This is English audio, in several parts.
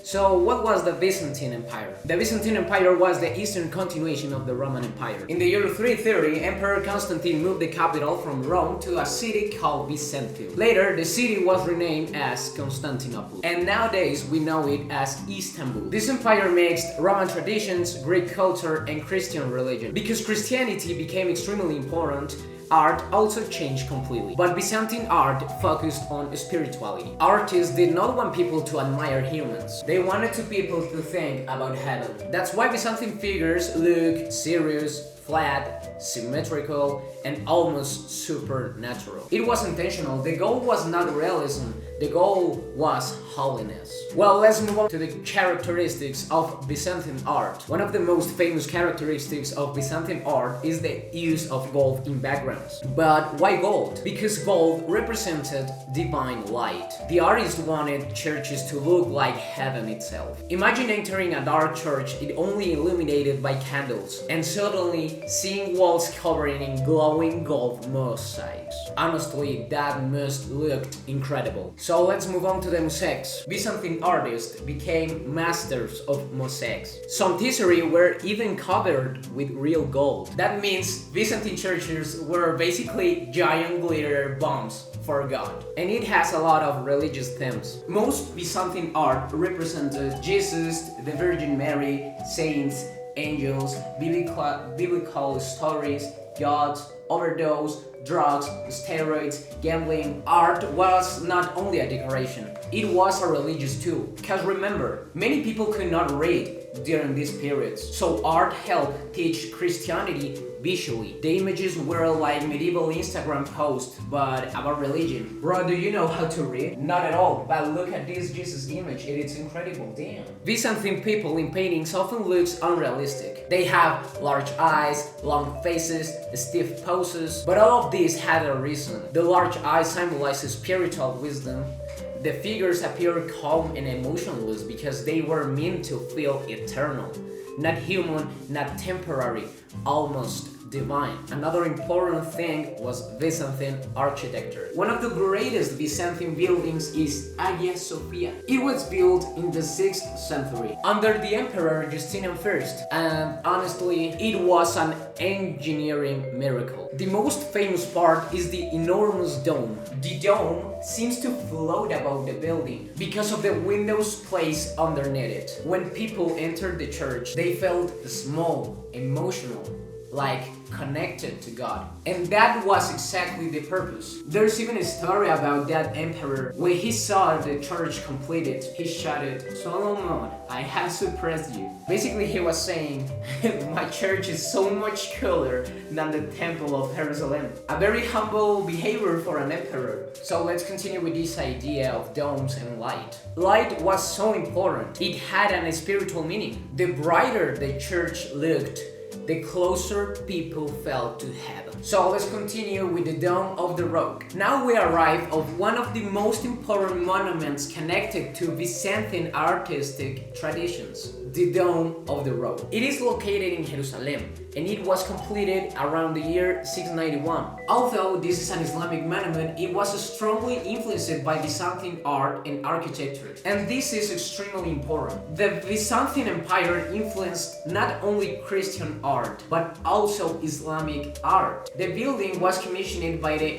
So what was the Byzantine Empire? The Byzantine Empire was the eastern continuation of the Roman Empire. In the year 330, Emperor Constantine moved the capital from Rome to a city called Byzantium. Later, the city was renamed as Constantinople, and nowadays we know it as Istanbul. This empire mixed Roman traditions, Greek culture, and Christian religion. Because Christianity became extremely important, art also changed completely. But Byzantine art focused on spirituality. Artists did not want people to admire humans. They wanted people to think about heaven. That's why Byzantine figures look serious, flat, symmetrical, and almost supernatural. It was intentional. The goal was not realism. The goal was holiness. Well, let's move on to the characteristics of Byzantine art. One of the most famous characteristics of Byzantine art is the use of gold in backgrounds. But why gold? Because gold represented divine light. The artist wanted churches to look like heaven itself. Imagine entering a dark church, it only illuminated by candles, and suddenly seeing walls covered in glowing gold mosaics. Honestly, that must looked incredible. So let's move on to the mosaics. Byzantine artists became masters of mosaics. Some tesserae were even covered with real gold. That means Byzantine churches were basically giant glitter bombs for God. And it has a lot of religious themes. Most Byzantine art represented Jesus, the Virgin Mary, saints, angels, biblical stories, gods, overdose, drugs, steroids, gambling. Art was not only a decoration, it was a religious tool. Because remember, many people could not read during these periods, so art helped teach Christianity visually. The images were like medieval Instagram posts, but about religion. Bro, do you know how to read? Not at all, but look at this Jesus image, it is incredible, damn. Byzantine people in paintings often looks unrealistic. They have large eyes, long faces, stiff poses, but all of these had a reason. The large eyes symbolizes spiritual wisdom. The figures appear calm and emotionless because they were meant to feel eternal, not human, not temporary, almost divine. Another important thing was Byzantine architecture. One of the greatest Byzantine buildings is Hagia Sophia. It was built in the 6th century under the Emperor Justinian I, and honestly, it was an engineering miracle. The most famous part is the enormous dome. The dome seems to float above the building because of the windows placed underneath it. When people entered the church, they felt small, emotional, like connected to God. And that was exactly the purpose. There's even a story about that emperor. When he saw the church completed, he shouted, "Solomon, I have surpassed you." Basically, he was saying, my church is so much cooler than the temple of Jerusalem. A very humble behavior for an emperor. So let's continue with this idea of domes and light. Light was so important. It had a spiritual meaning. The brighter the church looked, the closer people felt to heaven. So let's continue with the Dome of the Rock. Now we arrive at one of the most important monuments connected to Byzantine artistic traditions, the Dome of the Rock. It is located in Jerusalem, and it was completed around the year 691. Although this is an Islamic monument, it was strongly influenced by Byzantine art and architecture. And this is extremely important. The Byzantine Empire influenced not only Christian art, but also Islamic art. The building was commissioned by the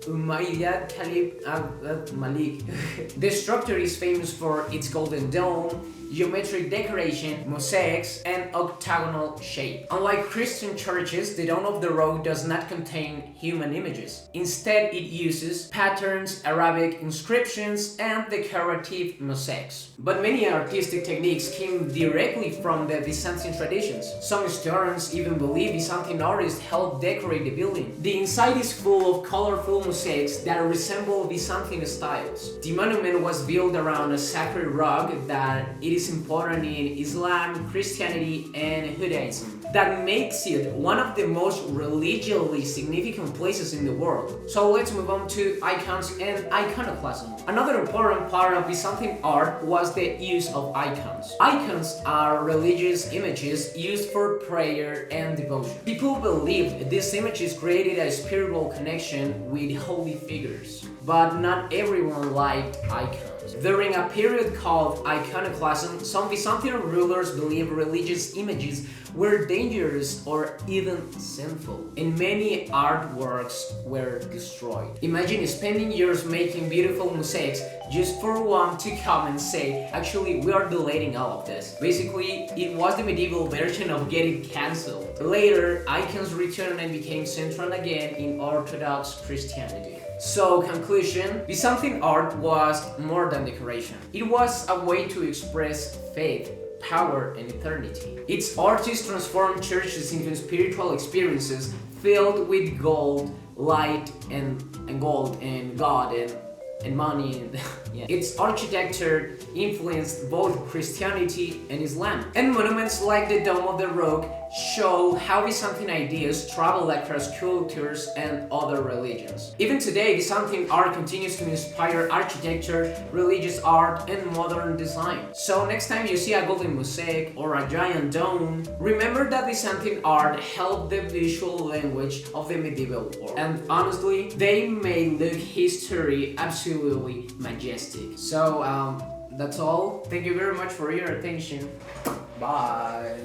Umayyad Caliph Malik. The structure is famous for its golden dome, geometric decoration, mosaics, and octagonal shape. Unlike Christian churches, the Dome of the Rock does not contain human images. Instead, it uses patterns, Arabic inscriptions, and decorative mosaics. But many artistic techniques came directly from the Byzantine traditions. Some historians even believe Byzantine artists helped decorate the building. The inside is full of colorful mosaics that resemble Byzantine styles. The monument was built around a sacred rock that it is important in Islam, Christianity, and Judaism. That makes it one of the most religiously significant places in the world. So let's move on to icons and iconoclasm. Another important part of Byzantine art was the use of icons. Icons are religious images used for prayer and devotion. People believed these images created a spiritual connection with holy figures, but not everyone liked icons. purpose. During a period called iconoclasm, some Byzantine rulers believed religious images were dangerous or even sinful, and many artworks were destroyed. Imagine spending years making beautiful mosaics just for one to come and say, actually, we are deleting all of this. Basically, it was the medieval version of getting cancelled. Later, icons returned and became central again in Orthodox Christianity. So, conclusion, Byzantine art was more than decoration. It was a way to express faith, power, and eternity. Its artists transformed churches into spiritual experiences filled with gold, light, and gold, and God, and money. And yeah. Its architecture influenced both Christianity and Islam. And monuments like the Dome of the Rock show how Byzantine ideas traveled across cultures and other religions. Even today, Byzantine art continues to inspire architecture, religious art, and modern design. So next time you see a golden mosaic or a giant dome, remember that Byzantine art held the visual language of the medieval world. And honestly, they made look history absolutely majestic. So that's all. Thank you very much for your attention. Bye.